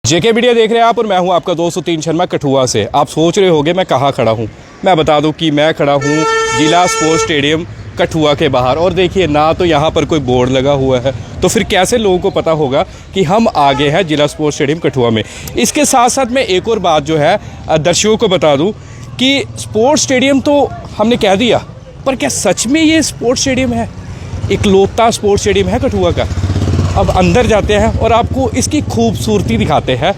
जेके media देख रहे हैं आप और मैं हूं आपका दोस्त उतीन शर्मा कठुआ से। आप सोच रहे होंगे मैं कहां खड़ा हूं। मैं बता दूं कि मैं खड़ा हूं जिला स्पोर्ट्स स्टेडियम कठुआ के बाहर। और देखिए ना तो यहां पर कोई बोर्ड लगा हुआ है, तो फिर कैसे लोगों को पता होगा कि हम आगे हैं जिला स्पोर्ट्स स्टेडियम कठुआ में। इसके साथ साथ मैं एक और बात जो है दर्शकों को बता दूँ कि स्पोर्ट्स स्टेडियम तो हमने कह दिया, पर क्या सच में ये स्पोर्ट्स स्टेडियम है? इकलौता स्पोर्ट्स स्टेडियम है कठुआ का। अब अंदर जाते हैं और आपको इसकी खूबसूरती दिखाते हैं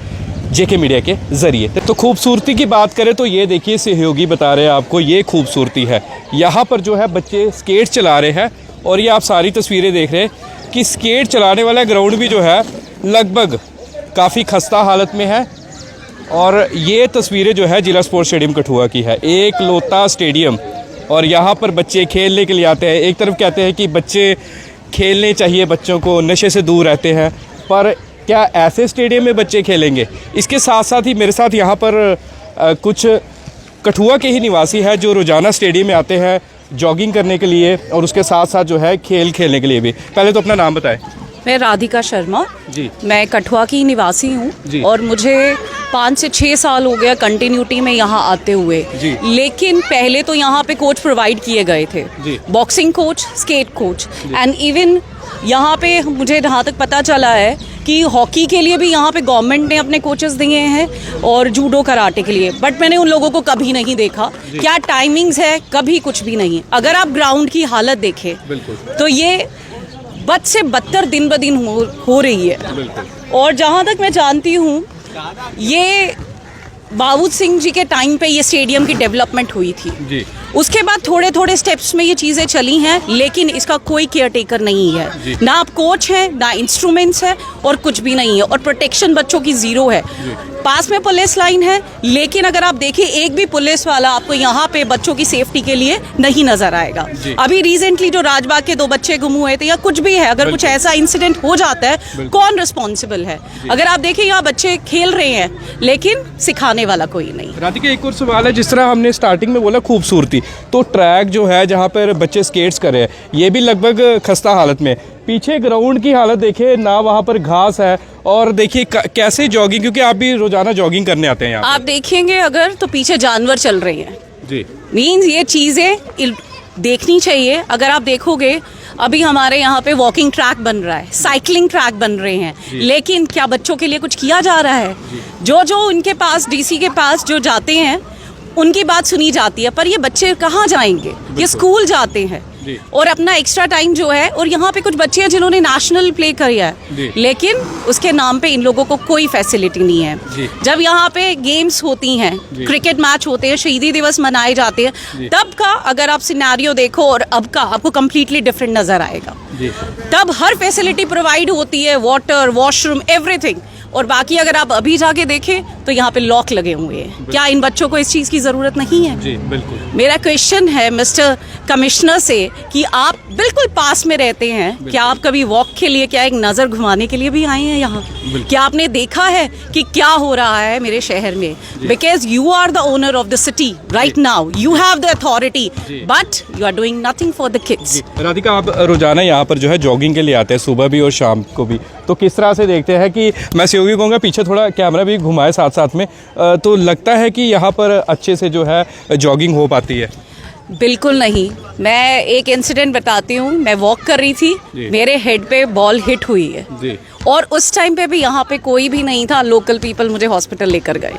जेके मीडिया के ज़रिए। तो खूबसूरती की बात करें तो ये देखिए सहयोगी बता रहे हैं आपको, ये खूबसूरती है। यहाँ पर जो है बच्चे स्केट चला रहे हैं और ये आप सारी तस्वीरें देख रहे हैं कि स्केट चलाने वाला ग्राउंड भी जो है लगभग काफ़ी खस्ता हालत में है। और ये तस्वीरें जो है जिला स्पोर्ट्स स्टेडियम कठुआ की है, एक लौता स्टेडियम। और यहाँ पर बच्चे खेलने के लिए आते हैं। एक तरफ कहते हैं कि बच्चे खेलने चाहिए, बच्चों को नशे से दूर रहते हैं, पर क्या ऐसे स्टेडियम में बच्चे खेलेंगे? इसके साथ साथ ही मेरे साथ यहाँ पर कुछ कठुआ के ही निवासी हैं जो रोज़ाना स्टेडियम में आते हैं जॉगिंग करने के लिए और उसके साथ साथ जो है खेल खेलने के लिए भी। पहले तो अपना नाम बताएं। मैं राधिका शर्मा जी। मैं कठुआ की निवासी हूँ और मुझे 5 से 6 साल हो गया कंटिन्यूटी में यहाँ आते हुए। लेकिन पहले तो यहाँ पे कोच प्रोवाइड किए गए थे, boxing coach, skate coach, and even यहाँ पे मुझे जहाँ तक पता चला है कि हॉकी के लिए भी यहाँ पे गवर्नमेंट ने अपने कोचेस दिए हैं और जूडो कराटे के लिए, बट मैंने उन लोगों को कभी नहीं देखा। क्या टाइमिंग्स है, कभी कुछ भी नहीं। अगर आप ग्राउंड की हालत देखें तो ये बद से बदतर दिन ब दिन हो रही है। और जहाँ तक मैं जानती हूँ ये बाबू सिंह जी के टाइम पे ये स्टेडियम की डेवलपमेंट हुई थी। उसके बाद थोड़े थोड़े स्टेप्स में ये चीज़ें चली हैं, लेकिन इसका कोई केयर टेकर नहीं है। ना आप कोच हैं, ना इंस्ट्रूमेंट्स है और कुछ भी नहीं है। और प्रोटेक्शन बच्चों की ज़ीरो है। पास में पुलिस लाइन है, लेकिन अगर आप देखें एक भी पुलिस वाला आपको यहाँ पे बच्चों की सेफ्टी के लिए नहीं नजर आएगा। अभी रिसेंटली जो राजबाग के 2 बच्चे गुम हुए थे या कुछ भी है, अगर कुछ ऐसा इंसिडेंट हो जाता है कौन रिस्पॉन्सिबल है? अगर आप देखें यहाँ बच्चे खेल रहे हैं लेकिन सिखाने वाला कोई नहीं। राधिका एक और सवाल है, जिस तरह हमने स्टार्टिंग में बोला खूबसूरती, तो ट्रैक जो है जहाँ पर बच्चे स्केट्स कर रहे हैं ये भी लगभग खस्ता हालत में। पीछे ग्राउंड की हालत देखिए ना, वहाँ पर घास है और देखिए कैसे जॉगिंग, क्योंकि आप भी रोजाना जॉगिंग करने आते हैं यहाँ। आप देखेंगे अगर तो पीछे जानवर चल रहे हैं जी। मीन्स ये चीज़ें देखनी चाहिए। अगर आप देखोगे अभी हमारे यहाँ पे वॉकिंग ट्रैक बन रहा है, साइकिलिंग ट्रैक बन रहे हैं, लेकिन क्या बच्चों के लिए कुछ किया जा रहा है? जो उनके पास डीसी के पास जो जाते हैं उनकी बात सुनी जाती है, पर ये बच्चे कहाँ जाएंगे? ये स्कूल जाते हैं और अपना एक्स्ट्रा टाइम जो है। और यहाँ पे कुछ बच्चे हैं जिन्होंने नेशनल प्ले किया है, लेकिन उसके नाम पे इन लोगों को कोई फैसिलिटी नहीं है। जब यहाँ पे गेम्स होती हैं, क्रिकेट मैच होते हैं, शहीदी दिवस मनाए जाते हैं, तब का अगर आप सिनेरियो देखो और अब का, आपको कम्प्लीटली डिफरेंट नजर आएगा। तब हर फैसिलिटी प्रोवाइड होती है, वाटर, वॉशरूम, एवरीथिंग। और बाकी अगर आप अभी जाके देखें तो यहाँ पे लॉक लगे हुए हैं। क्या इन बच्चों को इस चीज़ की ज़रूरत नहीं है? जी बिल्कुल। मेरा क्वेश्चन है मिस्टर कमिश्नर से कि आप बिल्कुल पास में रहते हैं, क्या आप कभी वॉक के लिए, क्या एक नज़र घुमाने के लिए भी आए हैं यहाँ? क्या आपने देखा है कि क्या हो रहा है मेरे शहर में? Because you are the owner of the city right now, you have the authority, but you are doing nothing for the kids. Radhika आप रोजाना यहाँ पर जो है जॉगिंग के लिए आते हैं, सुबह भी और शाम को भी, तो किस तरह से देखते हैं कि मैं सहयोगी कहूँगा पीछे थोड़ा कैमरा भी घुमाए साथ साथ में, तो लगता है कि यहाँ पर अच्छे से जो है जॉगिंग हो पाती है? बिल्कुल नहीं। मैं एक इंसिडेंट बताती हूँ। मैं वॉक कर रही थी, मेरे हेड पे बॉल हिट हुई है जी। और उस टाइम पे भी यहाँ पे कोई भी नहीं था। लोकल पीपल मुझे हॉस्पिटल लेकर गए।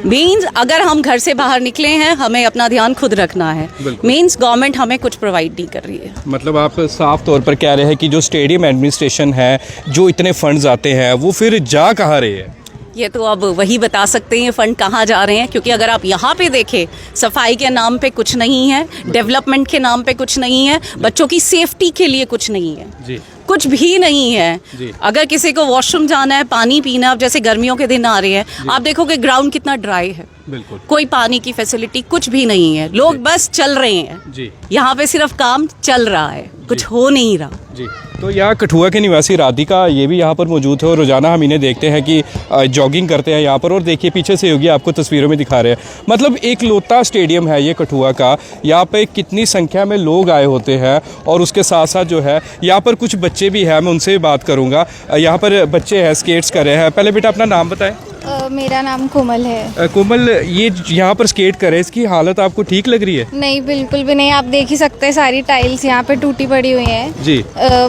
मीन्स अगर हम घर से बाहर निकले हैं हमें अपना ध्यान खुद रखना है। मीन्स गवर्नमेंट हमें कुछ प्रोवाइड नहीं कर रही है। मतलब आप साफ तौर पर कह रहे हैं कि जो स्टेडियम एडमिनिस्ट्रेशन है, जो इतने फंड्स आते हैं, वो फिर जा कहाँ रहे हैं? ये तो अब वही बता सकते हैं फंड कहाँ जा रहे हैं, क्योंकि अगर आप यहाँ पे देखें सफाई के नाम पे कुछ नहीं है, डेवलपमेंट के नाम पे कुछ नहीं है, बच्चों की सेफ्टी के लिए कुछ नहीं है जी। कुछ भी नहीं है। अगर किसी को वॉशरूम जाना है, पानी पीना, अब जैसे गर्मियों के दिन आ रहे हैं, आप देखोगे ग्राउंड कितना ड्राई है। बिल्कुल। कोई पानी की फैसिलिटी कुछ भी नहीं है, लोग बस चल रहे हैं जी। यहाँ पे सिर्फ काम चल रहा है, कुछ हो नहीं रहा जी। तो यहाँ कठुआ के निवासी राधिका ये भी यहाँ पर मौजूद है और रोज़ाना हम इन्हें देखते हैं कि जॉगिंग करते हैं यहाँ पर। और देखिए पीछे से योगी आपको तस्वीरों में दिखा रहे हैं, मतलब एक लौता स्टेडियम है ये कठुआ का। यहाँ पे कितनी संख्या में लोग आए होते हैं और उसके साथ साथ जो है यहाँ पर कुछ बच्चे भी हैं, मैं उनसे भी बात करूँगा। यहाँ पर बच्चे हैं, स्केट्स कर रहे हैं। पहले बेटा अपना नाम बताएं। मेरा नाम कोमल है। कोमल, ये यहाँ पर स्केट कर रहे हैं, इसकी हालत आपको ठीक लग रही है? नहीं, बिल्कुल भी नहीं। आप देख ही सकते हैं सारी टाइल्स यहाँ पे टूटी पड़ी हुई हैं जी।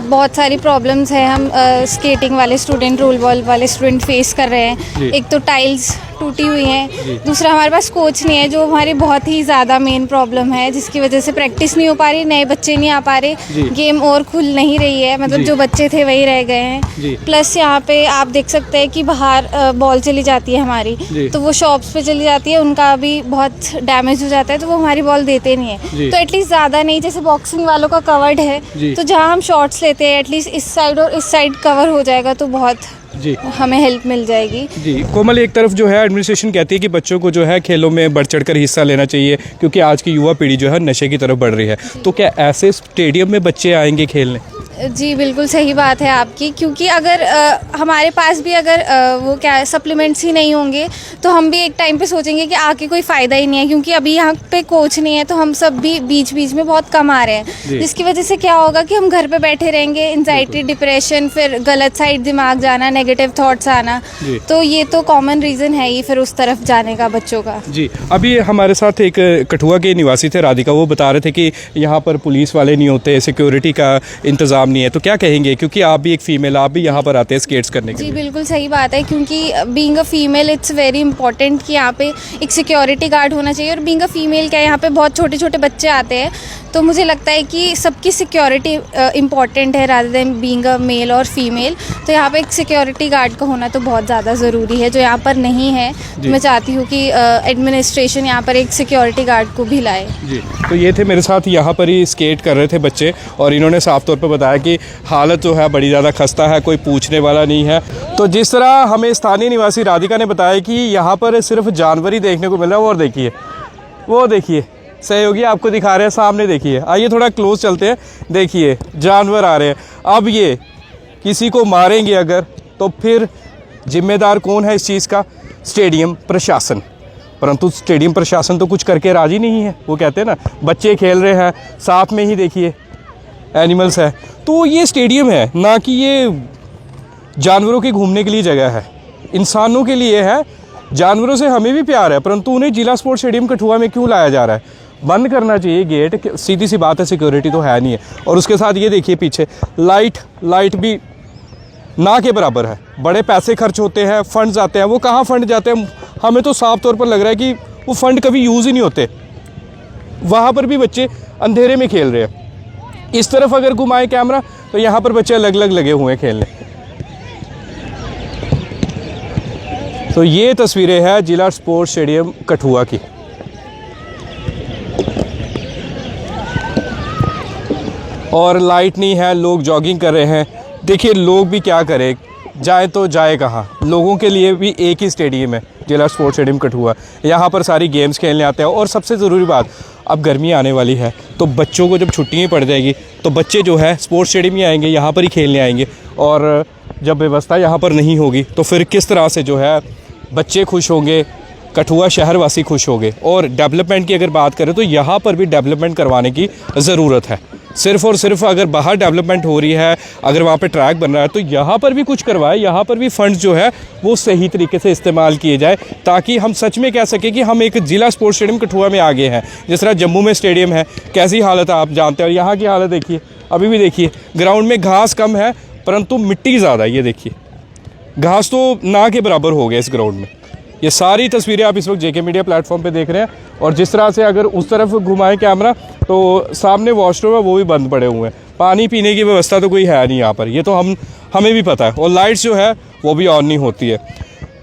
बहुत सारी प्रॉब्लम्स हैं हम स्केटिंग वाले स्टूडेंट, रोल बॉल वाले स्टूडेंट फेस कर रहे हैं। एक तो टाइल्स टूटी हुई हैं, दूसरा हमारे पास कोच नहीं है, जो हमारी बहुत ही ज़्यादा मेन प्रॉब्लम है, जिसकी वजह से प्रैक्टिस नहीं हो पा रही, नए बच्चे नहीं आ पा रहे, गेम और खुल नहीं रही है, मतलब जो बच्चे थे वही रह गए हैं। प्लस यहाँ पे आप देख सकते हैं कि बाहर बॉल चली जाती है हमारी, तो वो शॉप्स पे चली जाती है, उनका भी बहुत डैमेज हो जाता है, तो वो हमारी बॉल देते नहीं है। तो एटलीस्ट ज़्यादा नहीं, जैसे बॉक्सिंग वालों का कवर्ड है, तो जहाँ हम शॉट्स लेते हैं एटलीस्ट इस साइड और इस साइड कवर हो जाएगा तो बहुत जी हमें हेल्प मिल जाएगी। जी। कोमल, एक तरफ जो है एडमिनिस्ट्रेशन कहती है कि बच्चों को जो है खेलों में बढ़ चढ़कर हिस्सा लेना चाहिए, क्योंकि आज की युवा पीढ़ी जो है नशे की तरफ बढ़ रही है। तो क्या ऐसे स्टेडियम में बच्चे आएंगे खेलने? जी बिल्कुल सही बात है आपकी, क्योंकि अगर हमारे पास भी अगर वो क्या सप्लीमेंट्स ही नहीं होंगे तो हम भी एक टाइम पे सोचेंगे कि आके कोई फ़ायदा ही नहीं है, क्योंकि अभी यहाँ पे कोच नहीं है, तो हम सब भी बीच बीच में बहुत कम आ रहे हैं, जिसकी वजह से क्या होगा कि हम घर पे बैठे रहेंगे, एंजाइटी, डिप्रेशन, फिर गलत साइड दिमाग जाना, नेगेटिव थॉट्स आना, तो ये तो कॉमन रीज़न है ही फिर उस तरफ जाने का बच्चों का। जी। अभी हमारे साथ एक कठुआ के निवासी थे राधिका, वो बता रहे थे कि यहाँ पर पुलिस वाले नहीं होते, सिक्योरिटी का इंतज़ाम नहीं है, तो क्या कहेंगे, क्योंकि आप भी एक फ़ीमेल, आप भी यहाँ पर आते हैं स्केट्स करने के लिए? जी बिल्कुल सही बात है, क्योंकि being a female it's very important कि यहाँ पे एक सिक्योरिटी गार्ड होना चाहिए। और बीइंग अ फीमेल क्या, यहाँ पे बहुत छोटे छोटे बच्चे आते हैं, तो मुझे लगता है कि सबकी सिक्योरिटी इंपॉर्टेंट है rather than being a male और फीमेल। तो यहाँ पे एक सिक्योरिटी गार्ड का होना तो बहुत ज़्यादा ज़रूरी है, जो यहाँ पर नहीं है। तो मैं चाहती हूँ कि एडमिनिस्ट्रेशन यहाँ पर एक सिक्योरिटी गार्ड को भी लाए। जी। तो ये थे मेरे साथ यहाँ पर ही स्केट कर रहे थे बच्चे, और इन्होंने साफ तौर पर बताया कि हालत जो है बड़ी ज़्यादा खस्ता है, कोई पूछने वाला नहीं है। तो जिस तरह हमें स्थानीय निवासी राधिका ने बताया कि यहाँ पर सिर्फ जानवर ही देखने को मिल रहा है, और देखिए वो देखिए सहयोगी आपको दिखा रहे हैं सामने, देखिए, आइए थोड़ा क्लोज चलते हैं, देखिए जानवर आ रहे हैं। अब ये किसी को मारेंगे अगर, तो फिर जिम्मेदार कौन है इस चीज़ का? स्टेडियम प्रशासन। परंतु स्टेडियम प्रशासन तो कुछ करके राजी नहीं है। वो कहते हैं ना, बच्चे खेल रहे हैं, साथ में ही देखिए एनिमल्स है। तो ये स्टेडियम है ना कि ये जानवरों के घूमने के लिए जगह है, इंसानों के लिए है। जानवरों से हमें भी प्यार है, परंतु उन्हें जिला स्पोर्ट्स स्टेडियम कठुआ में क्यों लाया जा रहा है? बंद करना चाहिए गेट, सीधी सी बात है, सिक्योरिटी तो है नहीं है। और उसके साथ ये देखिए पीछे लाइट भी ना के बराबर है। बड़े पैसे खर्च होते हैं, फंड्स आते हैं, वो कहाँ फंड जाते हैं? हमें तो साफ तौर पर लग रहा है कि वो फंड कभी यूज़ ही नहीं होते। वहाँ पर भी बच्चे अंधेरे में खेल रहे हैं। इस तरफ अगर घुमाएं कैमरा तो यहाँ पर बच्चे अलग अलग लगे हुए हैं खेलने। तो ये तस्वीरें हैं जिला स्पोर्ट्स स्टेडियम कठुआ की। और लाइट नहीं है, लोग जॉगिंग कर रहे हैं। देखिए लोग भी क्या करें, जाए तो जाए कहाँ? लोगों के लिए भी एक ही स्टेडियम है, जिला स्पोर्ट्स स्टेडियम कठुआ। यहाँ पर सारी गेम्स खेलने आते हैं। और सबसे ज़रूरी बात, अब गर्मी आने वाली है, तो बच्चों को जब छुट्टियाँ पड़ जाएगी तो बच्चे जो है स्पोर्ट्स स्टेडियम ही आएंगे, यहाँ पर ही खेलने आएंगे। और जब व्यवस्था यहाँ पर नहीं होगी तो फिर किस तरह से जो है बच्चे खुश होंगे, कठुआ शहरवासी खुश होंगे। और डेवलपमेंट की अगर बात करें तो यहाँ पर भी डेवलपमेंट करवाने की ज़रूरत है। सिर्फ और सिर्फ अगर बाहर डेवलपमेंट हो रही है, अगर वहाँ पे ट्रैक बन रहा है, तो यहाँ पर भी कुछ करवाए, यहाँ पर भी फंड्स जो है वो सही तरीके से इस्तेमाल किए जाए, ताकि हम सच में कह सकें कि हम एक जिला स्पोर्ट्स स्टेडियम कठुआ में आगे हैं। जिस तरह जम्मू में स्टेडियम है, कैसी हालत है आप जानते हैं, और यहाँ की हालत देखिए। अभी भी देखिए ग्राउंड में घास कम है, परंतु मिट्टी ज़्यादा है। ये देखिए घास तो ना के बराबर हो गया इस ग्राउंड में। ये सारी तस्वीरें आप इस वक्त जेके मीडिया प्लेटफॉर्म पे देख रहे हैं। और जिस तरह से अगर उस तरफ घुमाएं कैमरा तो सामने वॉशरूम है, वो भी बंद पड़े हुए हैं। पानी पीने की व्यवस्था तो कोई है नहीं यहाँ पर, ये तो हमें भी पता है। और लाइट्स जो है वो भी ऑन नहीं होती है।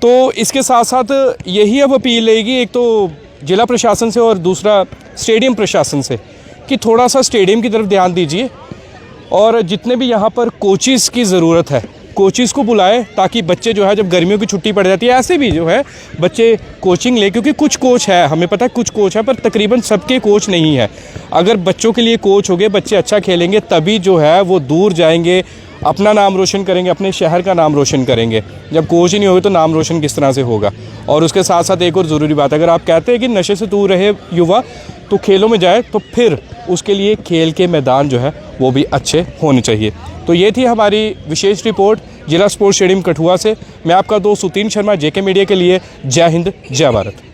तो इसके साथ साथ यही अब अपील रहेगी, एक तो जिला प्रशासन से और दूसरा स्टेडियम प्रशासन से, कि थोड़ा सा स्टेडियम की तरफ ध्यान दीजिए। और जितने भी यहाँ पर कोचेज़ की ज़रूरत है, कोचिज़ को बुलाए ताकि बच्चे जो है जब गर्मियों की छुट्टी पड़ जाती है ऐसे भी जो है बच्चे कोचिंग ले, क्योंकि कुछ कोच है, हमें पता है कुछ कोच है, पर तकरीबन सबके कोच नहीं है। अगर बच्चों के लिए कोच हो गए, बच्चे अच्छा खेलेंगे, तभी जो है वो दूर जाएंगे, अपना नाम रोशन करेंगे, अपने शहर का नाम रोशन करेंगे। जब कोच ही नहीं होगे तो नाम रोशन किस तरह से होगा। और उसके साथ साथ एक और ज़रूरी बात, अगर आप कहते हैं कि नशे से दूर रहे युवा तो खेलों में जाए, तो फिर उसके लिए खेल के मैदान जो है वो भी अच्छे होने चाहिए। तो ये थी हमारी विशेष रिपोर्ट जिला स्पोर्ट्स स्टेडियम कठुआ से। मैं आपका दोस्त सुतीन शर्मा, JK मीडिया के लिए। जय हिंद, जय भारत।